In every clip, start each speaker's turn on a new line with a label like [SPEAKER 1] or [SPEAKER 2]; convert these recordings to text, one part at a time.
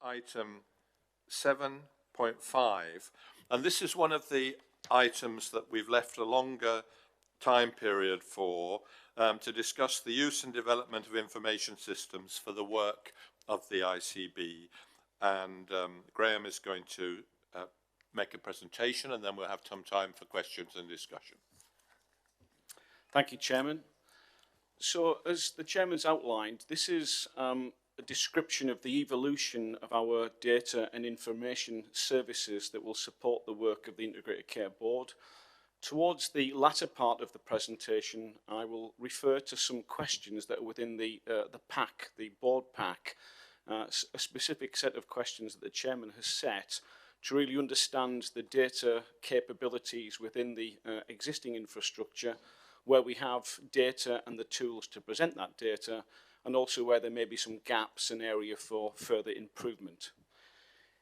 [SPEAKER 1] item 7.5, and this is one of the items that we've left a longer time period for to discuss the use and development of information systems for the work of the ICB. And Graham is going to make a presentation, and then we'll have some time for questions and discussion.
[SPEAKER 2] Thank you, Chairman. So, as the Chairman's outlined, this is a description of the evolution of our data and information services that will support the work of the Integrated Care Board. Towards the latter part of the presentation, I will refer to some questions that are within the pack, the board pack, a specific set of questions that the Chairman has set to really understand the data capabilities within the existing infrastructure, where we have data and the tools to present that data, and also where there may be some gaps and area for further improvement.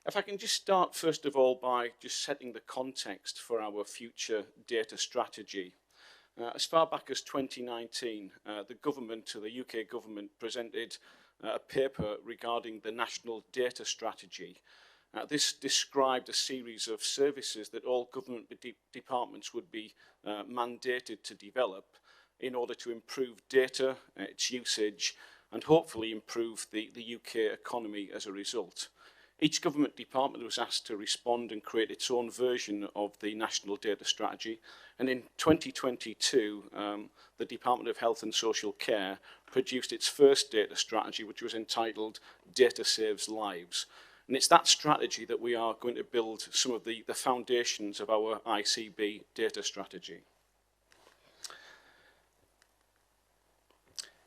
[SPEAKER 2] If I can just start first of all by just setting the context for our future data strategy. As far back as 2019, the UK government presented a paper regarding the National Data Strategy. This described a series of services that all government departments would be mandated to develop in order to improve data, its usage, and hopefully improve the UK economy as a result. Each government department was asked to respond and create its own version of the National Data Strategy. And in 2022, the Department of Health and Social Care produced its first data strategy, which was entitled Data Saves Lives. And it's that strategy that we are going to build some of the foundations of our ICB data strategy.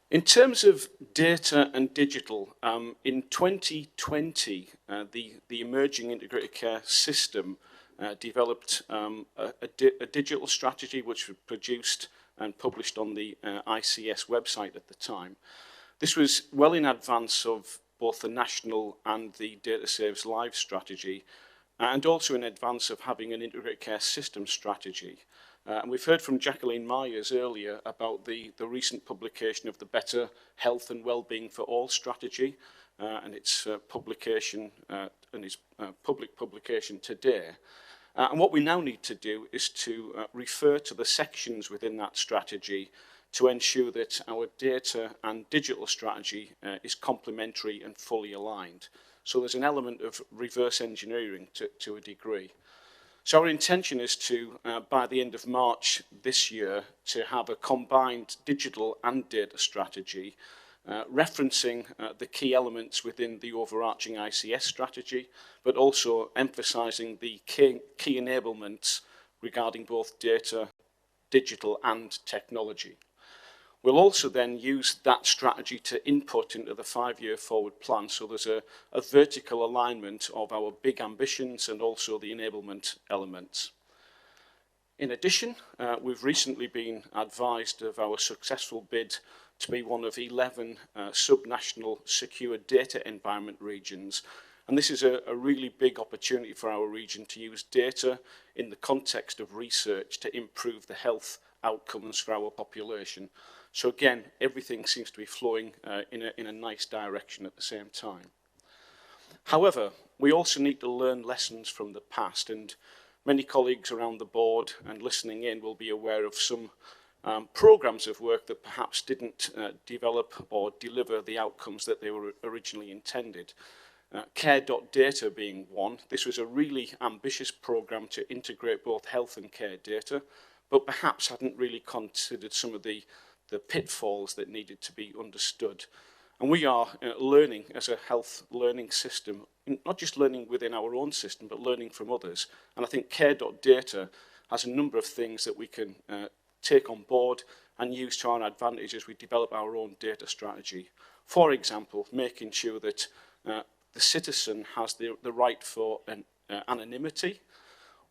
[SPEAKER 2] In terms of data and digital, in 2020, the emerging integrated care system developed a digital strategy which was produced and published on the ICS website at the time. This was well in advance of both the national and the Data Saves Lives strategy, and also in advance of having an integrated care system strategy. And we've heard from Jacqueline Myers earlier about the recent publication of the Better Health and Wellbeing for All strategy and its publication and its public publication today. And what we now need to do is to refer to the sections within that strategy to ensure that our data and digital strategy is complementary and fully aligned. So there's an element of reverse engineering to a degree. So our intention is to, by the end of March this year, to have a combined digital and data strategy, referencing the key elements within the overarching ICS strategy, but also emphasising the key enablements regarding both data, digital and technology. We'll also then use that strategy to input into the 5-year forward plan. So there's a vertical alignment of our big ambitions and also the enablement elements. In addition, we've recently been advised of our successful bid to be one of 11 subnational secure data environment regions. And this is a really big opportunity for our region to use data in the context of research to improve the health outcomes for our population. So again, everything seems to be flowing in a nice direction at the same time. However, we also need to learn lessons from the past, and many colleagues around the board and listening in will be aware of some programs of work that perhaps didn't develop or deliver the outcomes that they were originally intended. Care.data being one. This was a really ambitious program to integrate both health and care data, but perhaps hadn't really considered some of the pitfalls that needed to be understood. And we are learning as a health learning system, not just learning within our own system, but learning from others. And I think Care.data has a number of things that we can take on board and use to our advantage as we develop our own data strategy. For example, making sure that the citizen has the right for anonymity,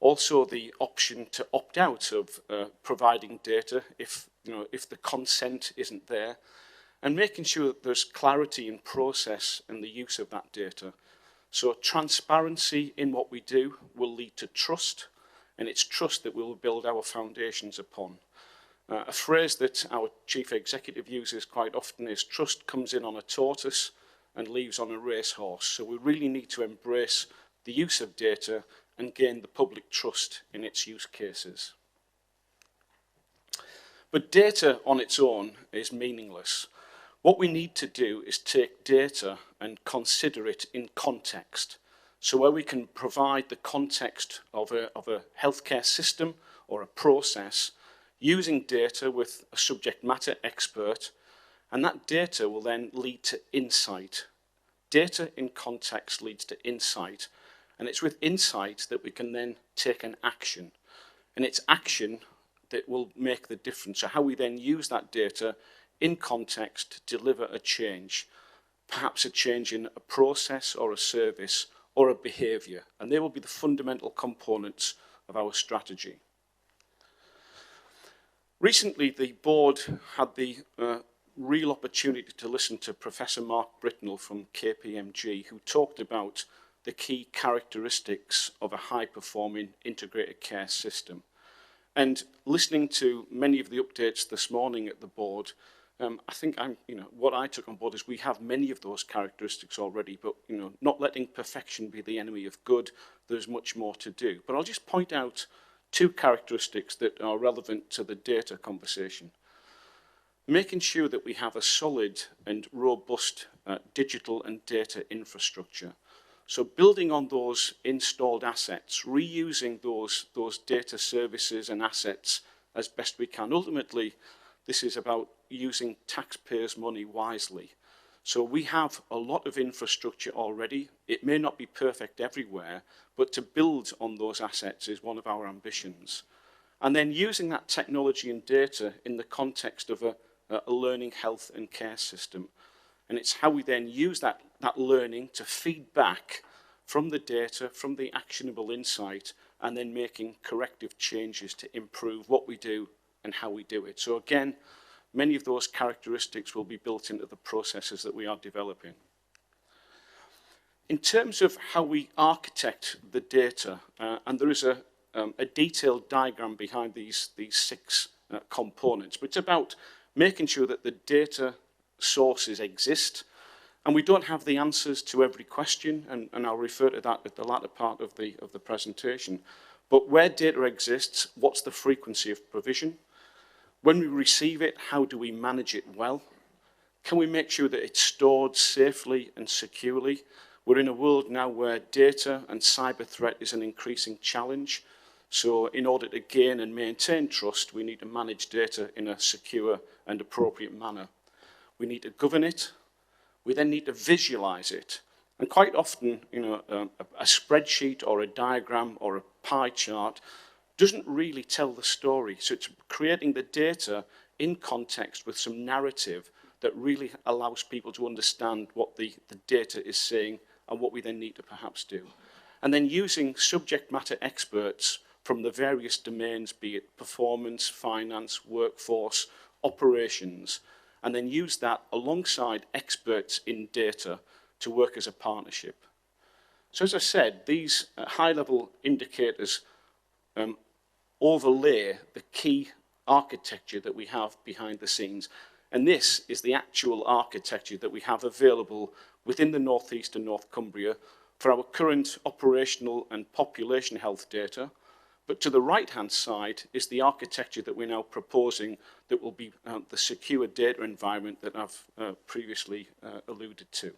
[SPEAKER 2] also the option to opt out of providing data if the consent isn't there, and making sure that there's clarity in process and the use of that data. So transparency in what we do will lead to trust, and it's trust that we will build our foundations upon. A phrase that our chief executive uses quite often is trust comes in on a tortoise and leaves on a racehorse. So we really need to embrace the use of data and gain the public trust in its use cases. But data on its own is meaningless. What we need to do is take data and consider it in context. So where we can provide the context of a healthcare system or a process using data with a subject matter expert, and that data will then lead to insight. Data in context leads to insight, and it's with insight that we can then take an action. And it's action that will make the difference. So how we then use that data in context to deliver a change, perhaps a change in a process or a service or a behaviour, and they will be the fundamental components of our strategy. Recently, the board had the real opportunity to listen to Professor Mark Britnell from KPMG, who talked about the key characteristics of a high-performing integrated care system. And listening to many of the updates this morning at the board, I think what I took on board is we have many of those characteristics already, but not letting perfection be the enemy of good, there's much more to do. But I'll just point out two characteristics that are relevant to the data conversation. Making sure that we have a solid and robust digital and data infrastructure. So building on those installed assets, reusing those data services and assets as best we can. Ultimately, this is about using taxpayers' money wisely. So we have a lot of infrastructure already. It may not be perfect everywhere, but to build on those assets is one of our ambitions. And then using that technology and data in the context of a learning health and care system. And it's how we then use that learning to feed back from the data, from the actionable insight, and then making corrective changes to improve what we do and how we do it. So again, many of those characteristics will be built into the processes that we are developing. In terms of how we architect the data, and there is a detailed diagram behind these six components, but it's about making sure that the data sources exist, and we don't have the answers to every question, and I'll refer to that at the latter part of the presentation. But where data exists, what's the frequency of provision? When we receive it, how do we manage it well? Can we make sure that it's stored safely and securely? We're in a world now where data and cyber threat is an increasing challenge. So in order to gain and maintain trust, we need to manage data in a secure and appropriate manner. We need to govern it. We then need to visualize it. And quite often, a spreadsheet or a diagram or a pie chart doesn't really tell the story. So it's creating the data in context with some narrative that really allows people to understand what the data is saying and what we then need to perhaps do. And then using subject matter experts from the various domains, be it performance, finance, workforce, operations, and then use that alongside experts in data to work as a partnership. So as I said, these high-level indicators overlay the key architecture that we have behind the scenes. And this is the actual architecture that we have available within the North East and North Cumbria for our current operational and population health data. But to the right-hand side is the architecture that we're now proposing that will be the secure data environment that I've previously alluded to.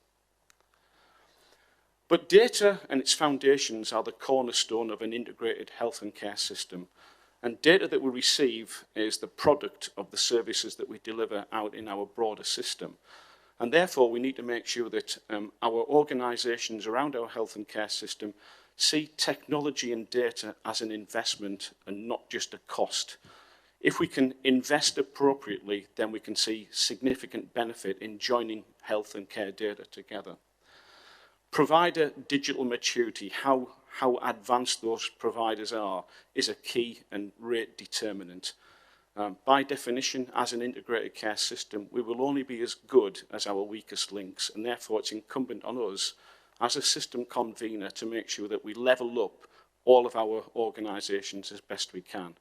[SPEAKER 2] But data and its foundations are the cornerstone of an integrated health and care system. And data that we receive is the product of the services that we deliver out in our broader system. And therefore, we need to make sure that our organisations around our health and care system see technology and data as an investment and not just a cost. If we can invest appropriately, then we can see significant benefit in joining health and care data together. Provider digital maturity, how advanced those providers are, is a key and rate determinant. By definition, as an integrated care system, we will only be as good as our weakest links, and therefore it's incumbent on us as a system convener to make sure that we level up all of our organisations as best we can,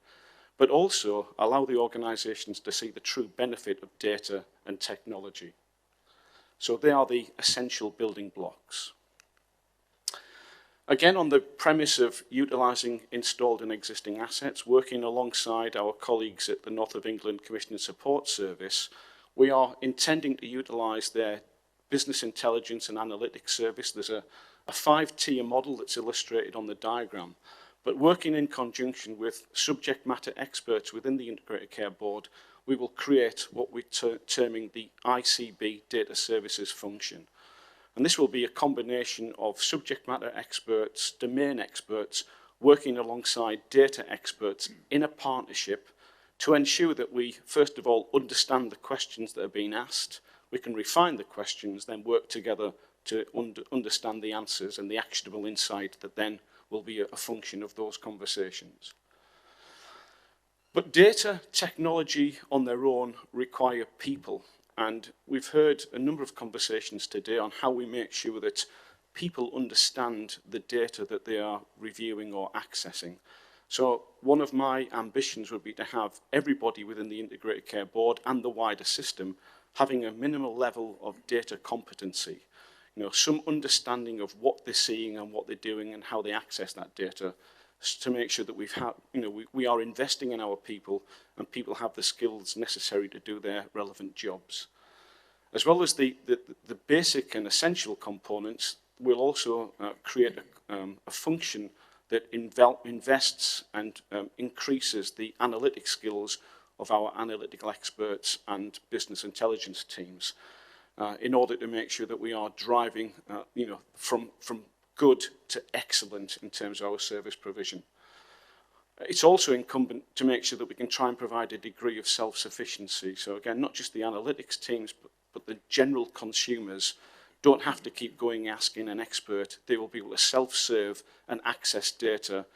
[SPEAKER 2] but also allow the organisations to see the true benefit of data and technology. So they are the essential building blocks. Again, on the premise of utilising installed and existing assets, working alongside our colleagues at the North of England Commissioning Support Service, we are intending to utilise their business intelligence and analytics service. There's a 5-tier model that's illustrated on the diagram, but working in conjunction with subject matter experts within the Integrated Care Board, we will create what we're terming the ICB Data Services function. And this will be a combination of subject matter experts, domain experts, working alongside data experts in a partnership to ensure that we, first of all, understand the questions that are being asked, we can refine the questions, then work together to understand the answers and the actionable insight that then will be a function of those conversations. But data, technology on their own require people. And we've heard a number of conversations today on how we make sure that people understand the data that they are reviewing or accessing. So one of my ambitions would be to have everybody within the Integrated Care Board and the wider system having a minimal level of data competency. You know, some understanding of what they're seeing and what they're doing and how they access that data, to make sure that we are investing in our people and people have the skills necessary to do their relevant jobs. As well as the basic and essential components, we'll also create a function that invests and increases the analytic skills of our analytical experts and business intelligence teams in order to make sure that we are driving from good to excellent in terms of our service provision. It's also incumbent to make sure that we can try and provide a degree of self-sufficiency. So again, not just the analytics teams, but the general consumers don't have to keep going asking an expert. They will be able to self-serve and access data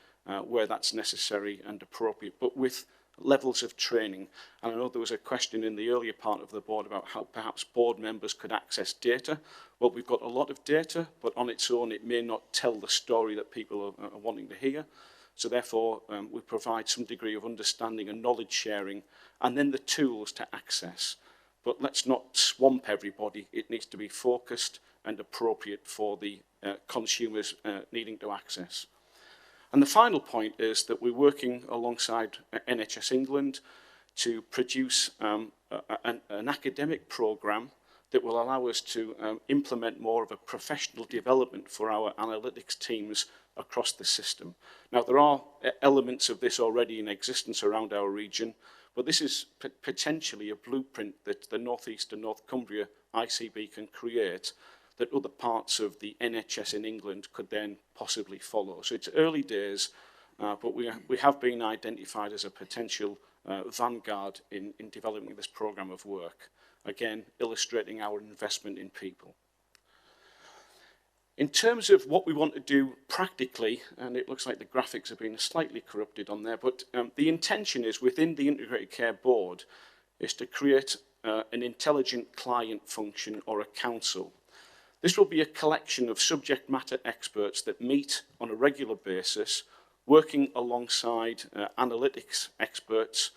[SPEAKER 2] where that's necessary and appropriate, but with levels of training. And I know there was a question in the earlier part of the board about how perhaps board members could access data. Well, we've got a lot of data, but on its own, it may not tell the story that people are wanting to hear. So therefore, we provide some degree of understanding and knowledge sharing, and then the tools to access. But let's not swamp everybody. It needs to be focused and appropriate for the consumers needing to access. And the final point is that we're working alongside NHS England to produce an academic programme that will allow us to implement more of a professional development for our analytics teams across the system. Now, there are elements of this already in existence around our region, but this is potentially a blueprint that the North East and North Cumbria ICB can create that other parts of the NHS in England could then possibly follow. So it's early days, but we have been identified as a potential vanguard in developing this programme of work, again, illustrating our investment in people. In terms of what we want to do practically, and it looks like the graphics have been slightly corrupted on there, but the intention is within the Integrated Care Board is to create an intelligent client function or a council. This will be a collection of subject matter experts that meet on a regular basis, working alongside analytics experts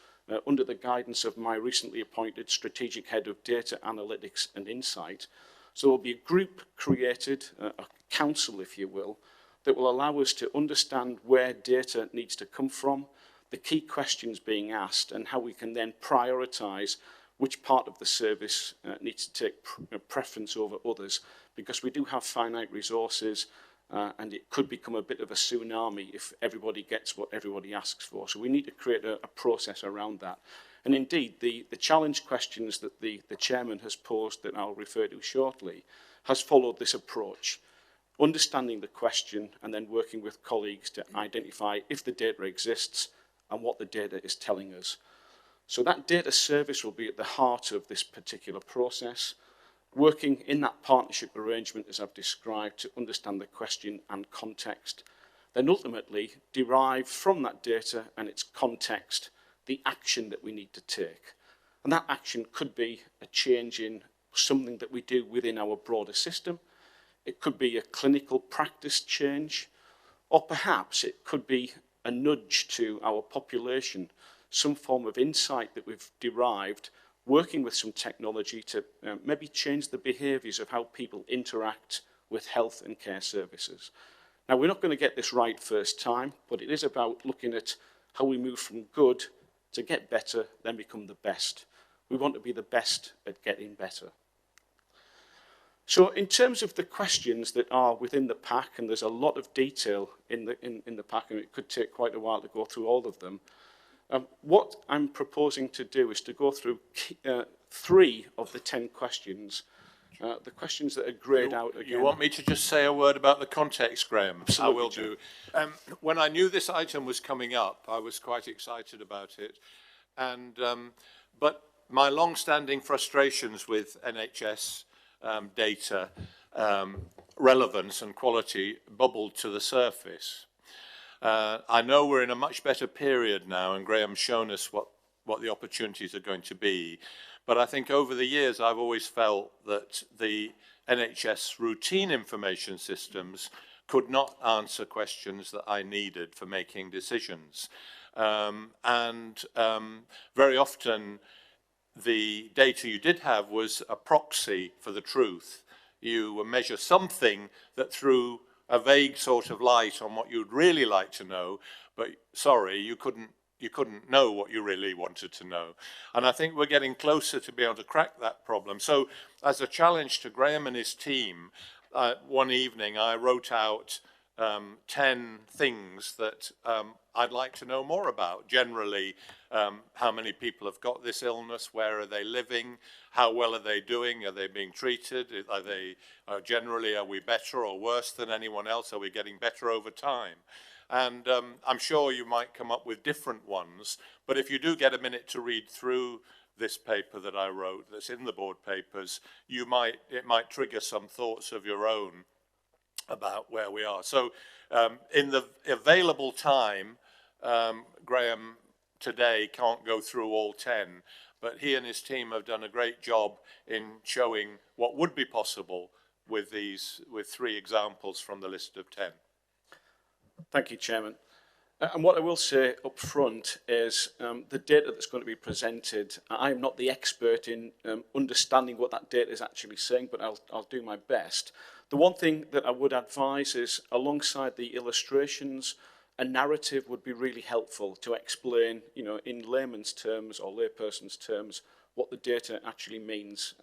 [SPEAKER 2] under the guidance of my recently appointed Strategic Head of Data Analytics and Insight. So there will be a group created, a council if you will, that will allow us to understand where data needs to come from, the key questions being asked, and how we can then prioritise which part of the service needs to take preference over others, because we do have finite resources and it could become a bit of a tsunami if everybody gets what everybody asks for. So we need to create a process around that. And indeed, the challenge questions that the chairman has posed, that I'll refer to shortly, has followed this approach. Understanding the question and then working with colleagues to identify if the data exists and what the data is telling us. So that data service will be at the heart of this particular process, working in that partnership arrangement as I've described to understand the question and context, then ultimately derive from that data and its context the action that we need to take. And that action could be a change in something that we do within our broader system. It could be a clinical practice change, or perhaps it could be a nudge to our population, some form of insight that we've derived working with some technology to maybe change the behaviours of how people interact with health and care services. Now, we're not going to get this right first time, but it is about looking at how we move from good to get better, then become the best. We want to be the best at getting better. So in terms of the questions that are within the pack, and there's a lot of detail in the pack, and it could take quite a while to go through all of them, what I'm proposing to do is to go through 3 of the 10 questions, the questions that are grayed out again.
[SPEAKER 1] You want me to just say a word about the context, Graham?
[SPEAKER 2] Absolutely,
[SPEAKER 1] I will do. When I knew this item was coming up, I was quite excited about it. And, but my long-standing frustrations with NHS data relevance and quality bubbled to the surface. I know we're in a much better period now, and Graham's shown us what the opportunities are going to be. But I think over the years, I've always felt that the NHS routine information systems could not answer questions that I needed for making decisions. Very often, the data you did have was a proxy for the truth. You measure something that threw a vague sort of light on what you'd really like to know, but sorry, you couldn't know what you really wanted to know. And I think we're getting closer to be able to crack that problem. So as a challenge to Graham and his team, one evening I wrote out 10 things that I'd like to know more about. Generally, how many people have got this illness, where are they living, how well are they doing, are they being treated, are they generally, are we better or worse than anyone else, are we getting better over time? And I'm sure you might come up with different ones, but if you do get a minute to read through this paper that I wrote that's in the board papers, it might trigger some thoughts of your own about where we are. So in the available time, Graham today can't go through all 10, but he and his team have done a great job in showing what would be possible with 3 examples from the list of 10.
[SPEAKER 2] Thank you, Chairman. And what I will say up front is the data that's going to be presented, I'm not the expert in understanding what that data is actually saying, but I'll do my best. The one thing that I would advise is, alongside the illustrations, a narrative would be really helpful to explain, in layman's terms or layperson's terms, what the data actually means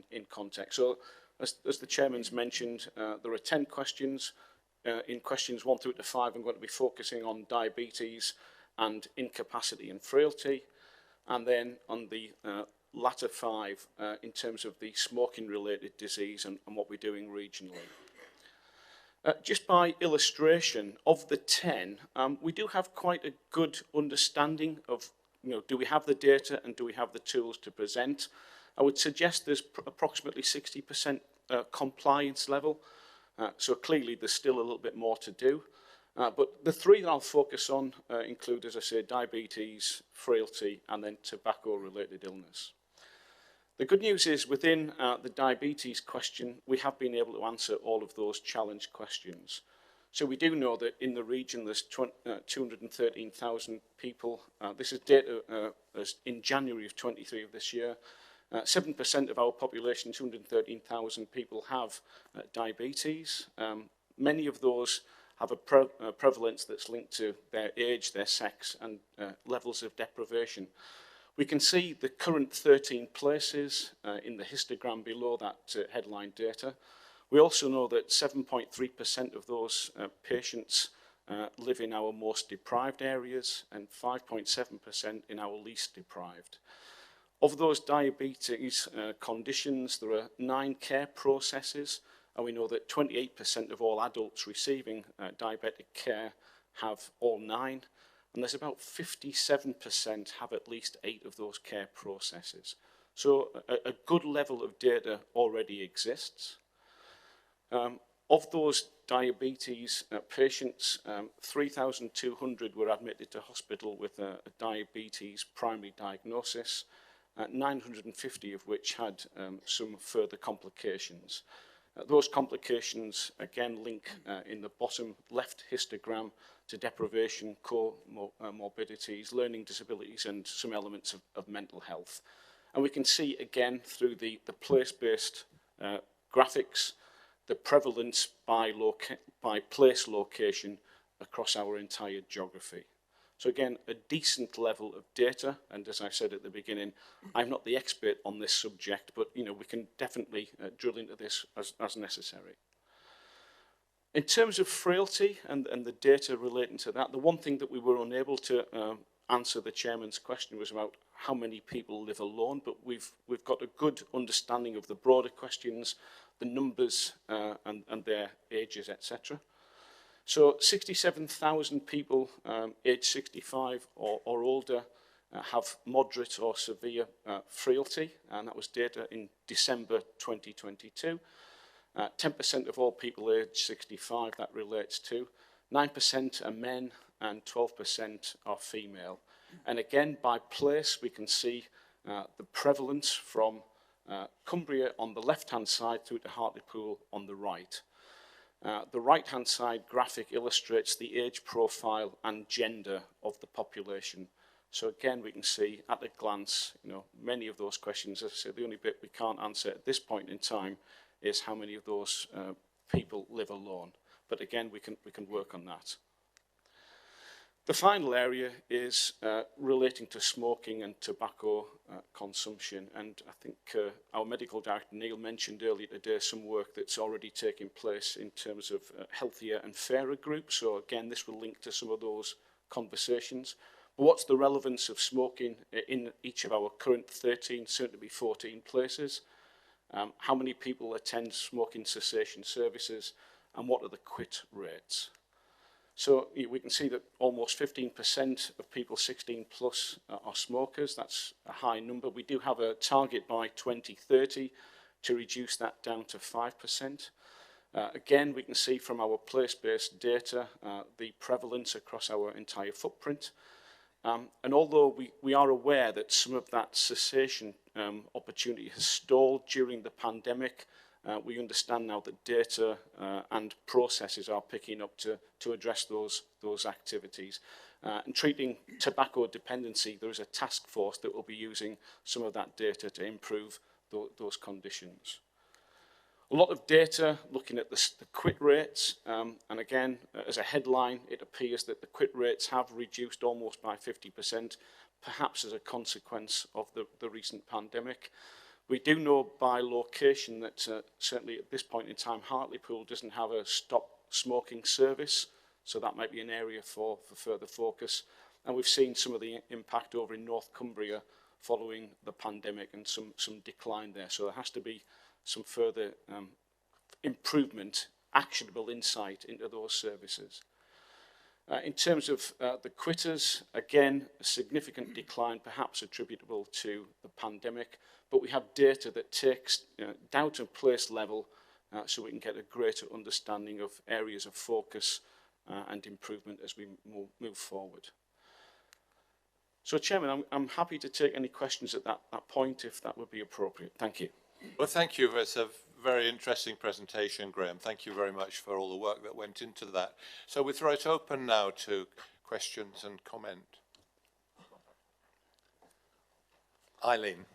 [SPEAKER 2] in context. So, as the Chairman's mentioned, there are 10 questions. In questions 1 through to 5, I'm going to be focusing on diabetes and incapacity and frailty. And then on the latter 5, in terms of the smoking-related disease and what we're doing regionally. Just by illustration, of the 10, we do have quite a good understanding of, do we have the data and do we have the tools to present? I would suggest there's approximately 60% compliance level. So clearly there's still a little bit more to do. But the 3 that I'll focus on include, as I say, diabetes, frailty, and then tobacco-related illness. The good news is, within the diabetes question, we have been able to answer all of those challenge questions. So we do know that in the region there's 213,000 people. This is data in January of 23 of this year. 7% of our population, 213,000 people, have diabetes. Many of those have a prevalence that's linked to their age, their sex, and levels of deprivation. We can see the current 13 places in the histogram below that headline data. We also know that 7.3% of those patients live in our most deprived areas and 5.7% in our least deprived. Of those diabetes conditions, there are 9 care processes, and we know that 28% of all adults receiving diabetic care have all 9, and there's about 57% have at least 8 of those care processes. So a good level of data already exists. Of those diabetes patients, 3,200 were admitted to hospital with a diabetes primary diagnosis, 950 of which had some further complications. Those complications again link in the bottom left histogram to deprivation, comorbidities, learning disabilities, and some elements of mental health. And we can see again through the place-based graphics, the prevalence by place location across our entire geography. So again, a decent level of data, and as I said at the beginning, I'm not the expert on this subject, but we can definitely drill into this as necessary. In terms of frailty and the data relating to that, the one thing that we were unable to answer the chairman's question was about how many people live alone, but we've got a good understanding of the broader questions, the numbers and their ages, etc. So 67,000 people aged 65 or older have moderate or severe frailty, and that was data in December 2022. 10% of all people aged 65 that relates to, 9% are men and 12% are female. And again, by place, we can see the prevalence from Cumbria on the left-hand side through to Hartlepool on the right. The right-hand side graphic illustrates the age profile and gender of the population. So again, we can see at a glance, many of those questions, as I said, the only bit we can't answer at this point in time is how many of those people live alone. But again, we can work on that. The final area is relating to smoking and tobacco consumption. And I think our medical director, Neil, mentioned earlier today some work that's already taking place in terms of healthier and fairer groups. So again, this will link to some of those conversations. But what's the relevance of smoking in each of our current 13, soon to be 14 places? How many people attend smoking cessation services, and what are the quit rates? So we can see that almost 15% of people 16 plus are smokers. That's a high number. We do have a target by 2030 to reduce that down to 5%. Again, we can see from our place-based data the prevalence across our entire footprint. And although we are aware that some of that cessation opportunity has stalled during the pandemic, we understand now that data and processes are picking up to address those activities. And treating tobacco dependency, there is a task force that will be using some of that data to improve those conditions. A lot of data looking at the quit rates, and again, as a headline, it appears that the quit rates have reduced almost by 50%, perhaps as a consequence of the recent pandemic. We do know by location that certainly at this point in time, Hartlepool doesn't have a stop smoking service, so that might be an area for further focus. And we've seen some of the impact over in North Cumbria following the pandemic and some decline there. So there has to be some further improvement, actionable insight into those services. In terms of the quitters, again, a significant decline, perhaps attributable to the pandemic, but we have data that takes down to place level so we can get a greater understanding of areas of focus and improvement as we move forward. So, Chairman, I'm happy to take any questions at that point, if that would be appropriate. Thank you.
[SPEAKER 1] Well, thank you. It's a very interesting presentation, Graham. Thank you very much for all the work that went into that. So we throw it open now to questions and comment. Eileen.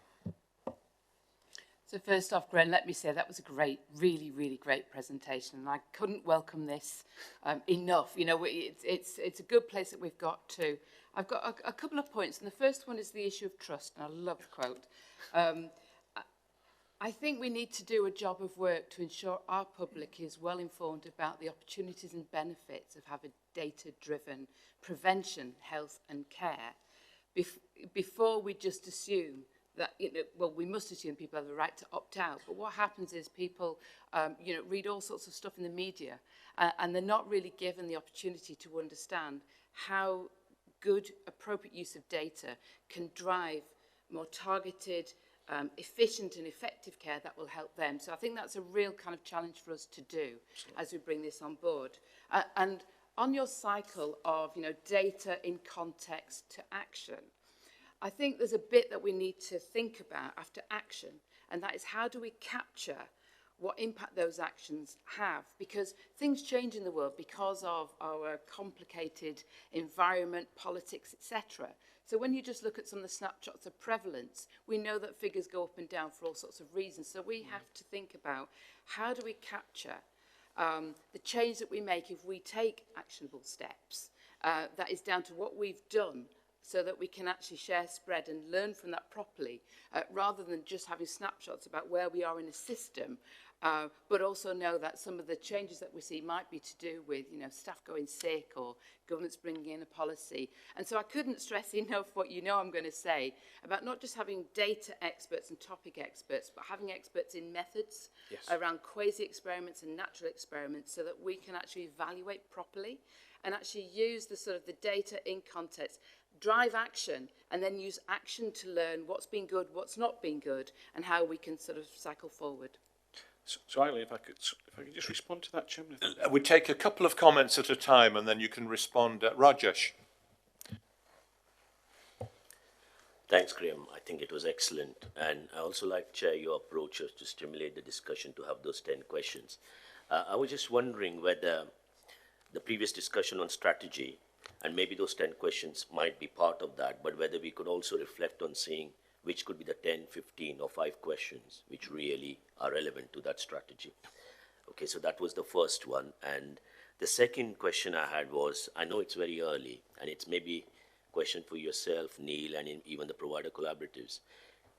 [SPEAKER 3] So first off, Graham, let me say that was a great, really, really great presentation. And I couldn't welcome this enough. It's a good place that we've got to. I've got a couple of points, and the first one is the issue of trust, and I love the quote. I think we need to do a job of work to ensure our public is well informed about the opportunities and benefits of having data-driven prevention, health and care before we just assume that, well, we must assume people have the right to opt out. But what happens is people, read all sorts of stuff in the media and they're not really given the opportunity to understand how good, appropriate use of data can drive more targeted, efficient and effective care that will help them. So I think that's a real kind of challenge for us to do as we bring this on board. And on your cycle of, data in context to action, I think there's a bit that we need to think about after action, and that is how do we capture what impact those actions have, because things change in the world because of our complicated environment, politics, etc. So when you just look at some of the snapshots of prevalence, we know that figures go up and down for all sorts of reasons. So we have to think about, how do we capture the change that we make if we take actionable steps? That is down to what we've done, so that we can actually share, spread and learn from that properly, rather than just having snapshots about where we are in a system, but also know that some of the changes that we see might be to do with, you know, staff going sick or governments bringing in a policy. And so I couldn't stress enough what you know I'm going to say about not just having data experts and topic experts, but having experts in methods around quasi-experiments and natural experiments, so that we can actually evaluate properly and actually use the sort of the data in context, drive action, and then use action to learn what's been good, what's not been good, and how we can sort of cycle forward.
[SPEAKER 2] So Eileen, if I could just respond to that, Chairman.
[SPEAKER 1] We take a couple of comments at a time, and then you can respond. Rajesh.
[SPEAKER 4] Thanks, Graham. I think it was excellent. And I also like, Chair, your approach was to stimulate the discussion to have those 10 questions. I was just wondering whether the previous discussion on strategy, and maybe those 10 questions might be part of that, but whether we could also reflect on seeing which could be the 10, 15 or 5 questions which really are relevant to that strategy. Okay, so that was the first one. And the second question I had was, I know it's very early, and it's maybe a question for yourself, Neil, and even the provider collaboratives.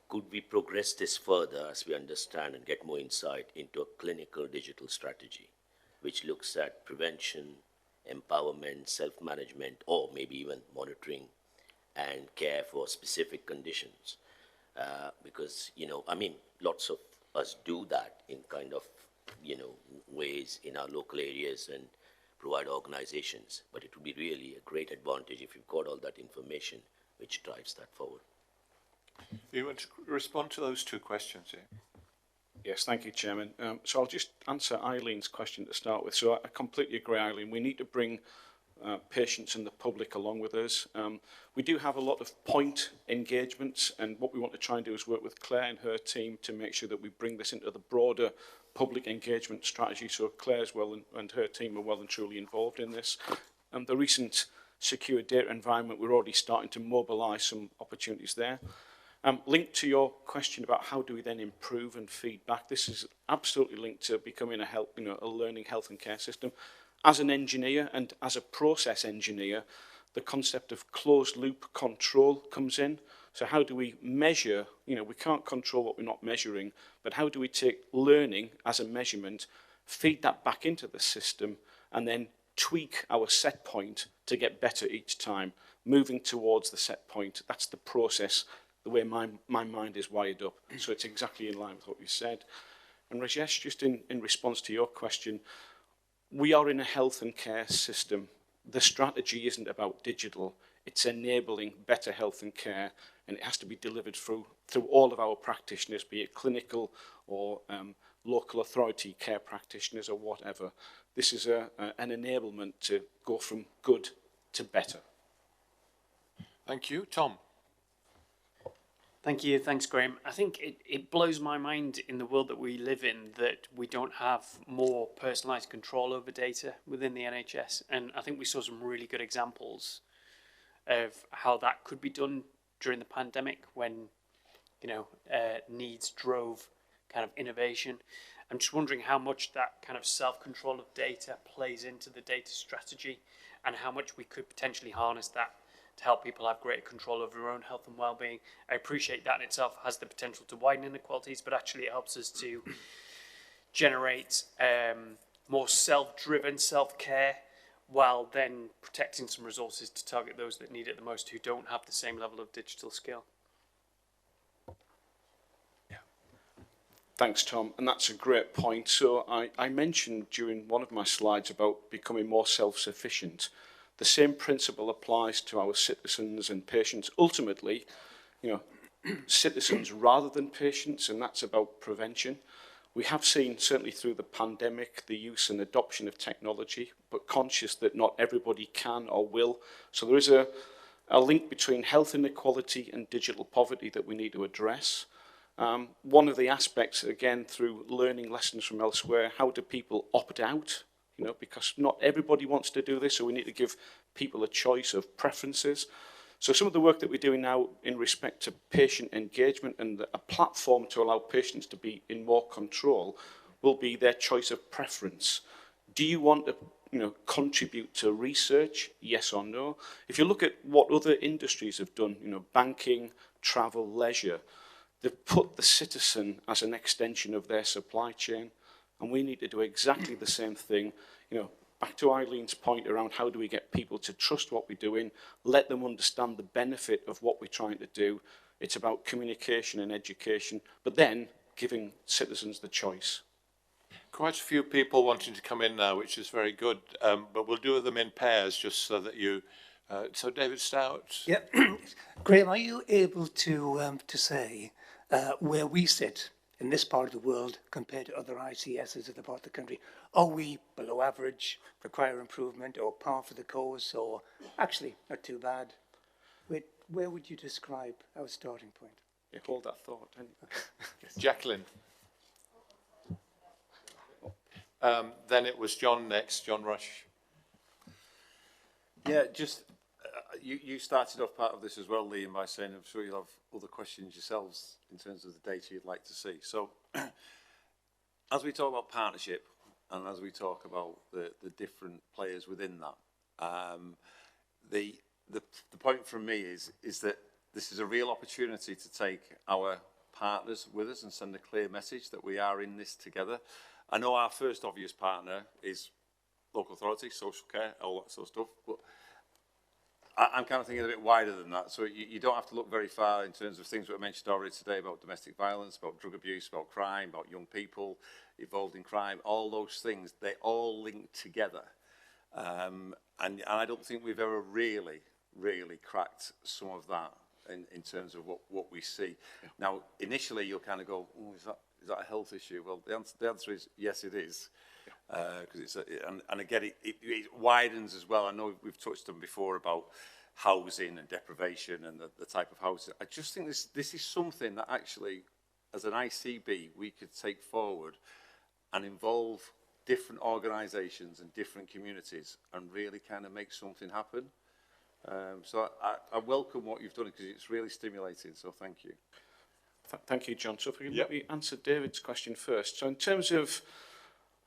[SPEAKER 4] Could we progress this further as we understand and get more insight into a clinical digital strategy, which looks at prevention, empowerment, self-management, or maybe even monitoring and care for specific conditions? Because, you know, I mean, lots of us do that in kind of, you know, ways in our local areas and provider organizations. But it would be really a great advantage if you've got all that information which drives that forward.
[SPEAKER 1] You want to respond to those 2 questions here?
[SPEAKER 2] Yes, thank you, Chairman. So I'll just answer Eileen's question to start with. So I completely agree, Eileen. We need to bring patients and the public along with us. We do have a lot of point engagements, and what we want to try and do is work with Claire and her team to make sure that we bring this into the broader public engagement strategy. So Claire's and her team are well and truly involved in this. The recent secure data environment, we're already starting to mobilise some opportunities there. Linked to your question about how do we then improve and feedback, this is absolutely linked to becoming a learning health and care system. As an engineer and as a process engineer, the concept of closed loop control comes in. So how do we measure, we can't control what we're not measuring, but how do we take learning as a measurement, feed that back into the system, and then tweak our set point to get better each time, moving towards the set point? That's the process, the way my mind is wired up. So it's exactly in line with what you said. And Rajesh, just in response to your question, we are in a health and care system. The strategy isn't about digital. It's enabling better health and care, and it has to be delivered through all of our practitioners, be it clinical or local authority care practitioners or whatever. This is an enablement to go from good to better.
[SPEAKER 1] Thank you. Tom.
[SPEAKER 5] Thank you. Thanks, Graham. I think it blows my mind in the world that we live in that we don't have more personalised control over data within the NHS. And I think we saw some really good examples of how that could be done during the pandemic when, needs drove kind of innovation. I'm just wondering how much that kind of self-control of data plays into the data strategy and how much we could potentially harness that to help people have greater control over their own health and well-being. I appreciate that in itself has the potential to widen inequalities, but actually it helps us to generate more self-driven self-care while then protecting some resources to target those that need it the most who don't have the same level of digital skill.
[SPEAKER 2] Yeah. Thanks, Tom. And that's a great point. So I mentioned during one of my slides about becoming more self-sufficient. The same principle applies to our citizens and patients. Ultimately, citizens rather than patients, and that's about prevention. We have seen, certainly through the pandemic, the use and adoption of technology, but conscious that not everybody can or will. So there is a link between health inequality and digital poverty that we need to address. One of the aspects, again, through learning lessons from elsewhere, how do people opt out? You know, because not everybody wants to do this, so we need to give people a choice of preferences. So some of the work that we're doing now in respect to patient engagement and a platform to allow patients to be in more control will be their choice of preference. Do you want to contribute to research, yes or no? If you look at what other industries have done, banking, travel, leisure, they've put the citizen as an extension of their supply chain, and we need to do exactly the same thing. Back to Eileen's point around how do we get people to trust what we're doing, let them understand the benefit of what we're trying to do. It's about communication and education, but then giving citizens the choice.
[SPEAKER 1] Quite a few people wanting to come in now, which is very good, but we'll do them in pairs just so that you... so David Stout.
[SPEAKER 6] Yeah. Graham, are you able to say where we sit in this part of the world compared to other ICSs of the part of the country? Are we below average, require improvement, or par for the course, or actually not too bad? Where would you describe our starting point?
[SPEAKER 2] Yeah, hold that thought.
[SPEAKER 1] Jacqueline. Then it was John next, John Rush.
[SPEAKER 7] Yeah, just you started off part of this as well, Liam, by saying I'm sure you'll have other questions yourselves in terms of the data you'd like to see. So as we talk about partnership and as we talk about the different players within that, the point from me is that this is a real opportunity to take our partners with us and send a clear message that we are in this together. I know our first obvious partner is local authority, social care, all that sort of stuff, but I'm kind of thinking a bit wider than that. So you don't have to look very far in terms of things that were mentioned already today about domestic violence, about drug abuse, about crime, about young people involved in crime. All those things, they all link together. And I don't think we've ever really cracked some of that in terms of what we see. Yeah. Now, initially, you'll kind of go, oh, is that a health issue? Well, the answer is yes, it is. Because and again, it widens as well. I know we've touched on before about housing and deprivation and the type of housing. I just think this is something that actually, as an ICB, we could take forward and involve different organisations and different communities and really kind of make something happen. So I welcome what you've done because it's really stimulating. So thank you.
[SPEAKER 2] Thank you, John. So if we can maybe answer David's question first. So in terms of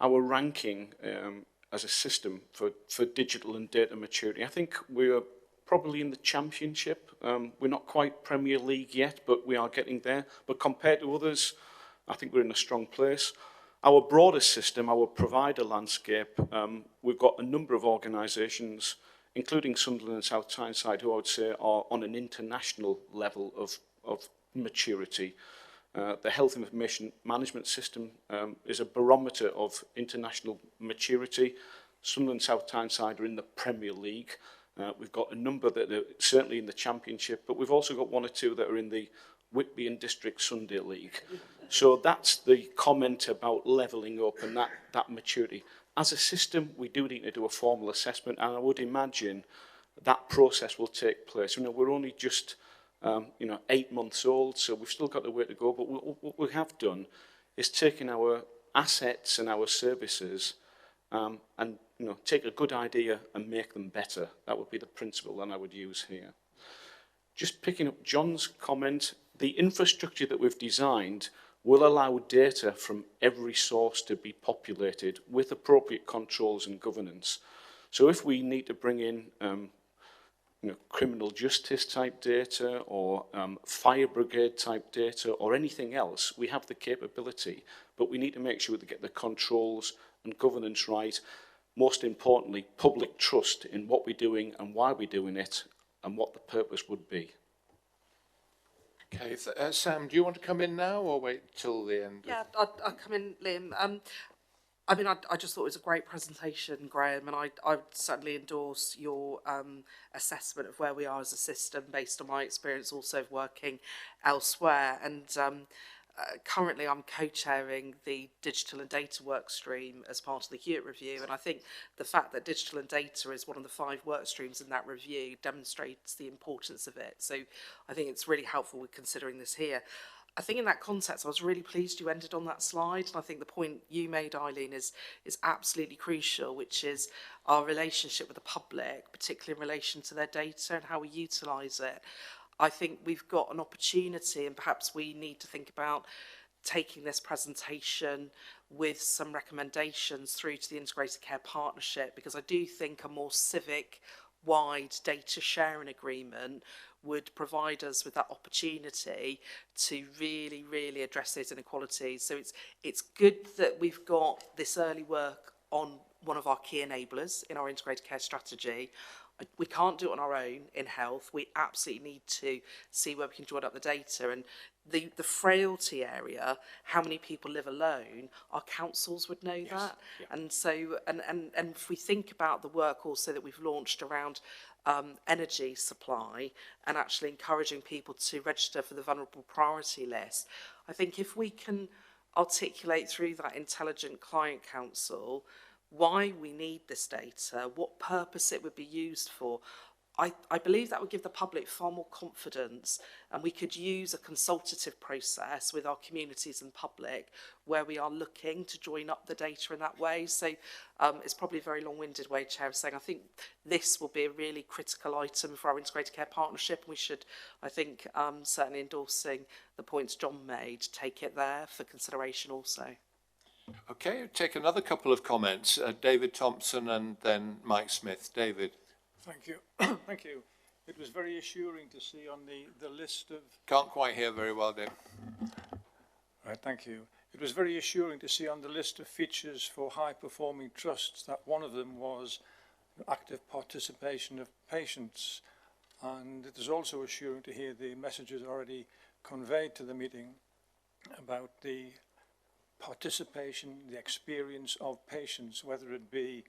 [SPEAKER 2] our ranking as a system for digital and data maturity, I think we're probably in the championship. We're not quite Premier League yet, but we are getting there. But compared to others, I think we're in a strong place. Our broader system, our provider landscape, we've got a number of organisations, including Sunderland and South Tyneside, who I would say are on an international level of maturity. The Health Information Management System is a barometer of international maturity. Sunderland and South Tyneside are in the Premier League. We've got a number that are certainly in the Championship, but we've also got one or two that are in the Whitby and District Sunday League. So that's the comment about levelling up and that maturity. As a system, we do need to do a formal assessment, and I would imagine that process will take place. We're only just 8 months old, so we've still got a way to go. But what we have done is taken our assets and our services and take a good idea and make them better. That would be the principle that I would use here. Just picking up John's comment, the infrastructure that we've designed will allow data from every source to be populated with appropriate controls and governance. So if we need to bring in criminal justice type data or fire brigade type data or anything else, we have the capability, but we need to make sure to get the controls and governance right. Most importantly, public trust in what we're doing and why we're doing it and what the purpose would be.
[SPEAKER 1] Okay, Sam, do you want to come in now or wait till the end?
[SPEAKER 8] Yeah, I'll come in, Liam. I just thought it was a great presentation, Graham, and I would certainly endorse your assessment of where we are as a system based on my experience also of working elsewhere. And currently I'm co-chairing the digital and data work stream as part of the Hewitt review, and I think the fact that digital and data is one of the 5 work streams in that review demonstrates the importance of it. So I think it's really helpful with considering this here. I think in that context, I was really pleased you ended on that slide. And I think the point you made, Eileen, is absolutely crucial, which is our relationship with the public, particularly in relation to their data and how we utilise it. I think we've got an opportunity, and perhaps we need to think about taking this presentation with some recommendations through to the Integrated Care Partnership, because I do think a more civic-wide data sharing agreement would provide us with that opportunity to really, really address those inequalities. So it's good that we've got this early work on one of our key enablers in our integrated care strategy. We can't do it on our own in health. We absolutely need to see where we can join up the data. And the frailty area, how many people live alone, our councils would know that. Yeah. And so, and if we think about the work also that we've launched around energy supply and actually encouraging people to register for the vulnerable priority list, I think if we can articulate through that intelligent client council why we need this data, what purpose it would be used for, I believe that would give the public far more confidence, and we could use a consultative process with our communities and public where we are looking to join up the data in that way. So it's probably a very long-winded way, Chair, of saying I think this will be a really critical item for our integrated care partnership. We should, I think, certainly endorsing the points John made, take it there for consideration also.
[SPEAKER 1] Okay, take another couple of comments. David Thompson and then Mike Smith. David.
[SPEAKER 9] Thank you. Thank you. It was very assuring to see on the list of...
[SPEAKER 1] Can't quite hear very well, Dave.
[SPEAKER 9] Right, thank you. It was very assuring to see on the list of features for high-performing trusts that one of them was active participation of patients. And it is also assuring to hear the messages already conveyed to the meeting about the participation, the experience of patients, whether it be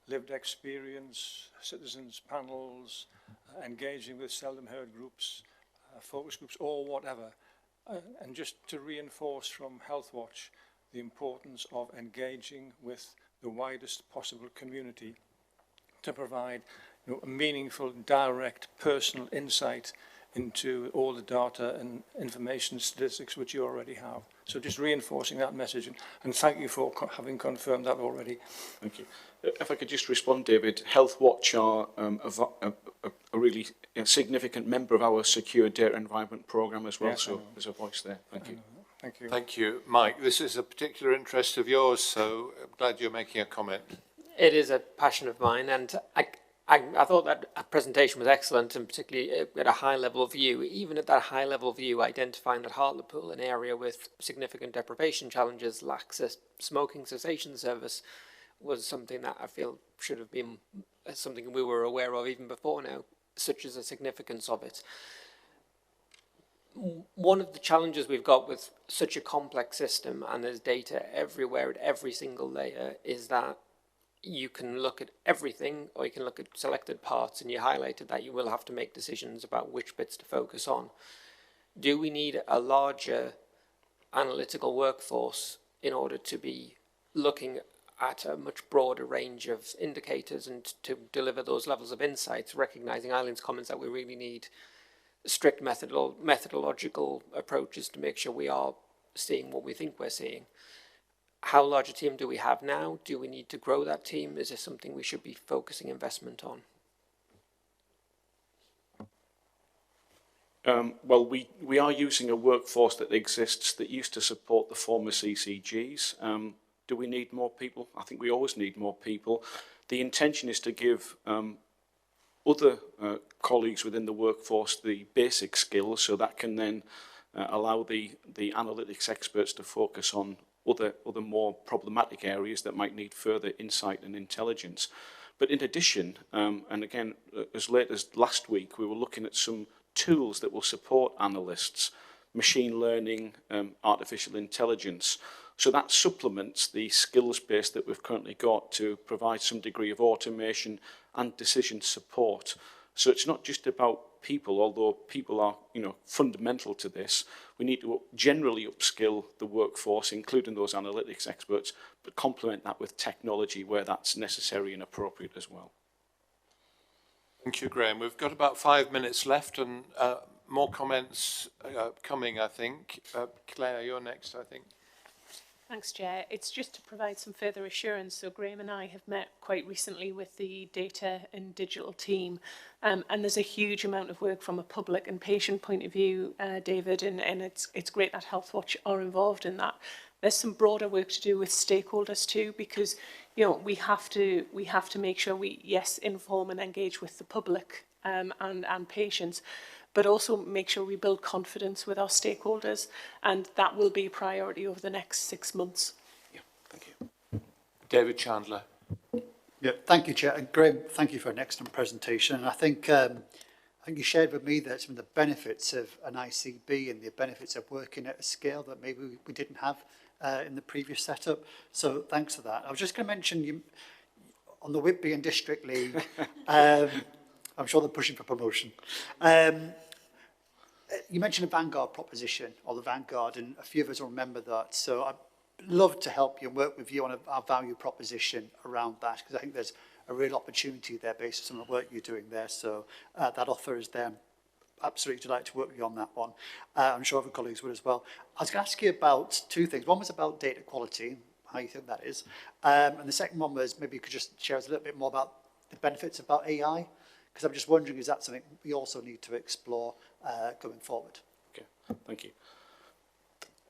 [SPEAKER 9] lived experience, citizens panels, engaging with seldom heard groups, focus groups, or whatever. And just to reinforce from Health Watch the importance of engaging with the widest possible community to provide a meaningful, direct, personal insight into all the data and information statistics which you already have. So just reinforcing that message, and thank you for having confirmed that already.
[SPEAKER 2] Thank you. If I could just respond, David, Health Watch are a really significant member of our secure data environment programme as well, yes, so there's a voice there. Thank you.
[SPEAKER 9] Thank you.
[SPEAKER 1] Thank you. Mike, this is a particular interest of yours, so I'm glad you're making a comment.
[SPEAKER 5] It is a passion of mine, and I thought that presentation was excellent, and particularly at a high level view. Even at that high level view, identifying that Hartlepool, an area with significant deprivation challenges, lacks a smoking cessation service, was something that I feel should have been something we were aware of even before now, such as the significance of it. One of the challenges we've got with such a complex system, and there's data everywhere at every single layer, is that you can look at everything or you can look at selected parts, and you highlighted that you will have to make decisions about which bits to focus on. Do we need a larger analytical workforce in order to be looking at a much broader range of indicators and to deliver those levels of insights, recognising Eileen's comments that we really need strict methodological approaches to make sure we are seeing what we think we're seeing? How large a team do we have now? Do we need to grow that team? Is this something we should be focusing investment on?
[SPEAKER 2] Well, we are using a workforce that exists that used to support the former CCGs. Do we need more people? I think we always need more people. The intention is to give other colleagues within the workforce the basic skills, so that can then allow the analytics experts to focus on other more problematic areas that might need further insight and intelligence. But in addition, and again, as late as last week, we were looking at some tools that will support analysts, machine learning, artificial intelligence. So that supplements the skills base that we've currently got to provide some degree of automation and decision support. So it's not just about people, although people are, fundamental to this. We need to generally upskill the workforce, including those analytics experts, but complement that with technology where that's necessary and appropriate as well.
[SPEAKER 1] Thank you, Graham. We've got about 5 minutes left, and more comments coming, I think. Claire, you're next, I think.
[SPEAKER 10] Thanks, Chair. It's just to provide some further assurance. So Graham and I have met quite recently with the data and digital team, and there's a huge amount of work from a public and patient point of view, David, and it's great that Healthwatch are involved in that. There's some broader work to do with stakeholders too, because we have to make sure we inform and engage with the public and patients, but also make sure we build confidence with our stakeholders, and that will be a priority over the next 6 months.
[SPEAKER 2] Yeah, thank you.
[SPEAKER 1] David Chandler.
[SPEAKER 11] Yeah, thank you, Chair. And Graham, thank you for an excellent presentation. And I think you shared with me that some of the benefits of an ICB and the benefits of working at a scale that maybe we didn't have in the previous setup. So thanks for that. I was just going to mention you on the Whitby and District League. I'm sure they're pushing for promotion. You mentioned a Vanguard proposition, or the Vanguard, and a few of us will remember that. So I'd love to help you and work with you on our value proposition around that, because I think there's a real opportunity there based on some of the work you're doing there. So that offer is there. I'm absolutely delighted to work with you on that one. I'm sure other colleagues would as well. I was going to ask you about two things. One was about data quality, how you think that is. And the second one was maybe you could just share us a little bit more about the benefits about AI. Because I'm just wondering, is that something we also need to explore going forward?
[SPEAKER 2] Okay, thank you.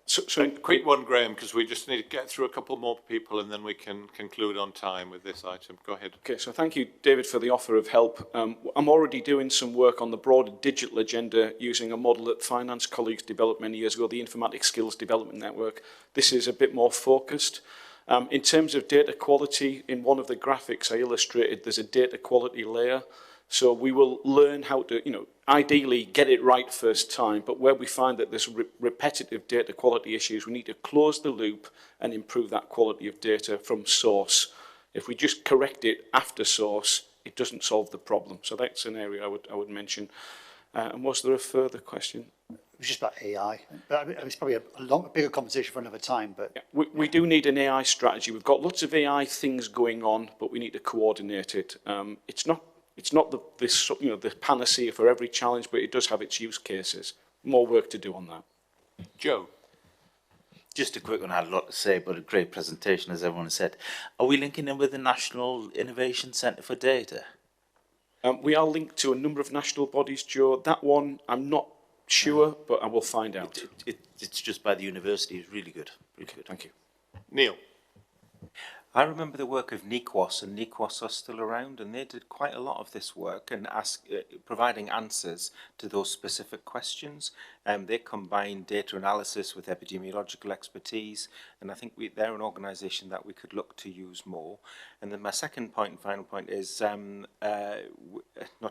[SPEAKER 2] So
[SPEAKER 1] quick one, Graham, because we just need to get through a couple more people and then we can conclude on time with this item. Go ahead.
[SPEAKER 2] Okay, so thank you, David, for the offer of help. I'm already doing some work on the broader digital agenda using a model that finance colleagues developed many years ago, the Informatics Skills Development Network. This is a bit more focused. In terms of data quality, in one of the graphics I illustrated, there's a data quality layer. So we will learn how to, ideally get it right first time, but where we find that there's repetitive data quality issues, we need to close the loop and improve that quality of data from source. If we just correct it after source, it doesn't solve the problem. So that's an area I would mention. And was there a further question?
[SPEAKER 11] It was just about AI. But it's probably a bigger conversation for another time. But
[SPEAKER 2] yeah, we do need an AI strategy. We've got lots of AI things going on, but we need to coordinate it. It's not the panacea for every challenge, but it does have its use cases. More work to do on that.
[SPEAKER 1] Joe.
[SPEAKER 12] Just a quick one. I had a lot to say, but a great presentation, as everyone said. Are we linking in with the National Innovation Centre for Data?
[SPEAKER 2] We are linked to a number of national bodies, Joe. That one, I'm not sure, but I will find out.
[SPEAKER 12] It's just by the university. It's really good. Really good.
[SPEAKER 2] Thank you.
[SPEAKER 1] Neil.
[SPEAKER 13] I remember the work of NIQOS, and NIQOS are still around, and they did quite a lot of this work and providing answers to those specific questions. They combine data analysis with epidemiological expertise, and I think they're an organisation that we could look to use more. And then my second point and final point is, not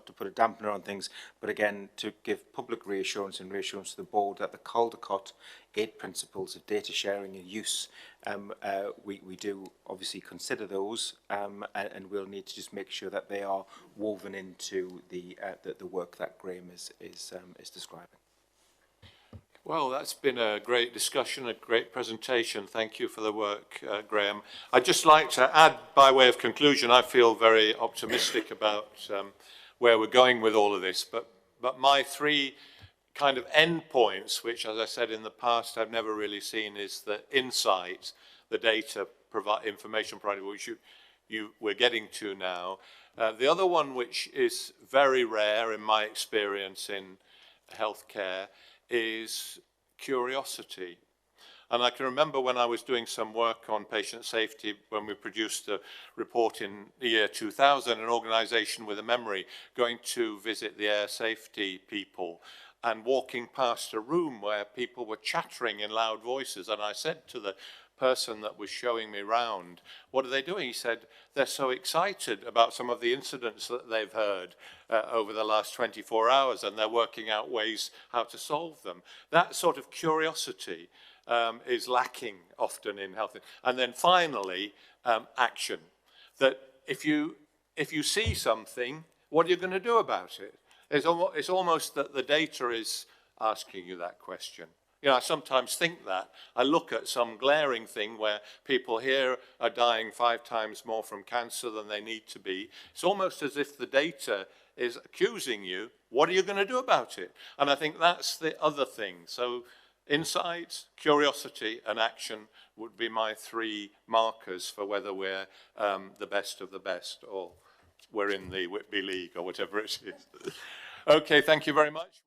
[SPEAKER 13] to put a dampener on things, but again, to give public reassurance and reassurance to the board that the Caldecott 8 principles of data sharing and use, we do obviously consider those, and we'll need to just make sure that they are woven into the work that Graham is describing.
[SPEAKER 1] Well, that's been a great discussion, a great presentation. Thank you for the work, Graham. I'd just like to add, by way of conclusion, I feel very optimistic about where we're going with all of this, but my three kind of endpoints, which, as I said in the past, I've never really seen, is the insight, the data information provided, which we're getting to now. The other one, which is very rare in my experience in healthcare, is curiosity. And I can remember when I was doing some work on patient safety, when we produced a report in the year 2000, an organisation with a memory, going to visit the air safety people and walking past a room where people were chattering in loud voices. And I said to the person that was showing me round, what are they doing? He said, they're so excited about some of the incidents that they've heard over the last 24 hours, and they're working out ways how to solve them. That sort of curiosity is lacking often in health. And then finally, action. That if you see something, what are you going to do about it? It's almost that the data is asking you that question. You know, I sometimes think that. I look at some glaring thing where people here are dying 5 times more from cancer than they need to be. It's almost as if the data is accusing you, what are you going to do about it? And I think that's the other thing. So insight, curiosity, and action would be my three markers for whether we're the best of the best or we're in the Whitby League or whatever it is. Okay, thank you very much.